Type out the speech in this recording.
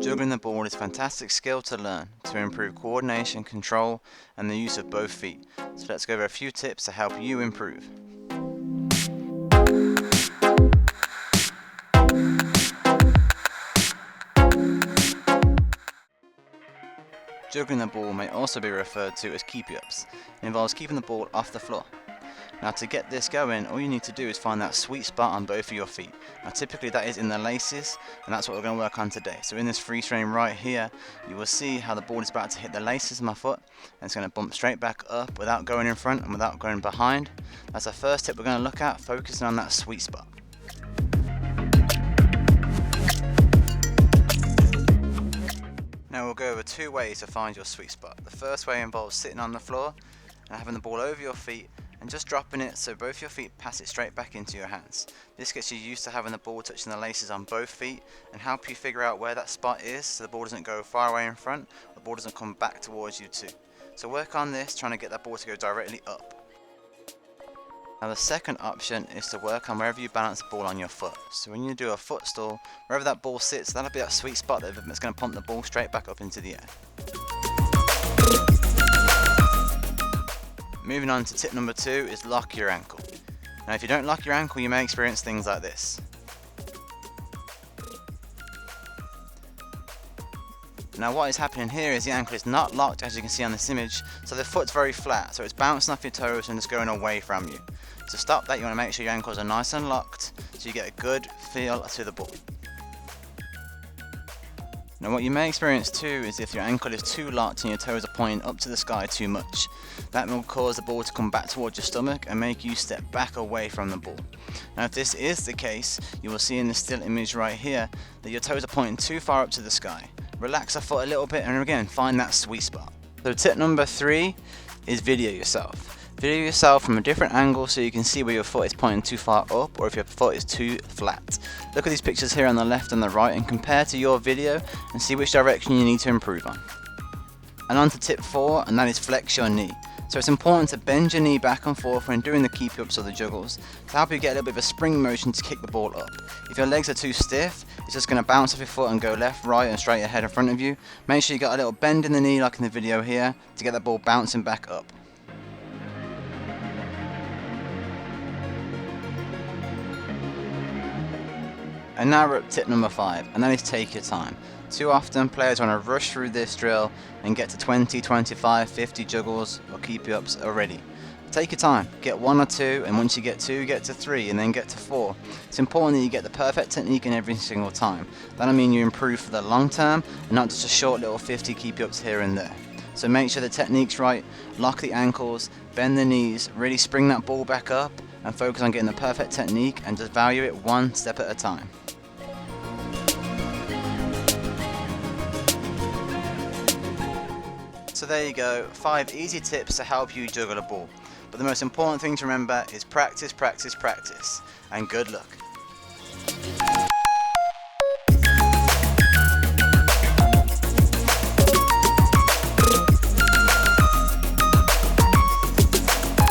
Juggling the ball is a fantastic skill to learn to improve coordination, control and the use of both feet. So let's go over a few tips to help you improve. Juggling the ball may also be referred to as keepy-ups. It involves keeping the ball off the floor. Now to get this going, all you need to do is find that sweet spot on both of your feet. Now typically that is in the laces, and that's what we're going to work on today. So in this free frame right here, you will see how the ball is about to hit the laces of my foot, and it's going to bump straight back up without going in front and without going behind. That's the first tip we're going to look at, focusing on that sweet spot. Now we'll go over two ways to find your sweet spot. The first way involves sitting on the floor and having the ball over your feet and just dropping it so both your feet pass it straight back into your hands. This gets you used to having the ball touching the laces on both feet and help you figure out where that spot is so the ball doesn't go far away in front, the ball doesn't come back towards you too. So work on this, trying to get that ball to go directly up. Now the second option is to work on wherever you balance the ball on your foot. So when you do a foot stall, wherever that ball sits, that'll be that sweet spot that's going to pump the ball straight back up into the air. Moving on to tip number 2 is lock your ankle. Now if you don't lock your ankle, you may experience things like this. Now what is happening here is the ankle is not locked, as you can see on this image, so the foot's very flat, so it's bouncing off your toes and just going away from you. To stop that, you want to make sure your ankles are nice and locked so you get a good feel to the ball. Now what you may experience too is if your ankle is too locked and your toes are pointing up to the sky too much. That will cause the ball to come back towards your stomach and make you step back away from the ball. Now if this is the case, you will see in the still image right here that your toes are pointing too far up to the sky. Relax the foot a little bit and again find that sweet spot. So tip number 3 is video yourself. Video yourself from a different angle so you can see where your foot is pointing too far up or if your foot is too flat. Look at these pictures here on the left and the right and compare to your video and see which direction you need to improve on. And on to tip 4, and that is flex your knee. So it's important to bend your knee back and forth when doing the keep-ups or the juggles to help you get a little bit of a spring motion to kick the ball up. If your legs are too stiff, it's just going to bounce off your foot and go left, right and straight ahead in front of you. Make sure you got a little bend in the knee like in the video here to get the ball bouncing back up. And now we're at tip number 5, and that is take your time. Too often players want to rush through this drill and get to 20, 25, 50 juggles or keep-ups already. Take your time, get 1 or 2, and once you get 2, get to 3 and then get to 4. It's important that you get the perfect technique in every single time. That'll mean you improve for the long term and not just a short little 50 keep-ups here and there. So make sure the technique's right, lock the ankles, bend the knees, really spring that ball back up and focus on getting the perfect technique and just value it one step at a time. So there you go, 5 easy tips to help you juggle a ball. But the most important thing to remember is practice, practice, practice, and good luck.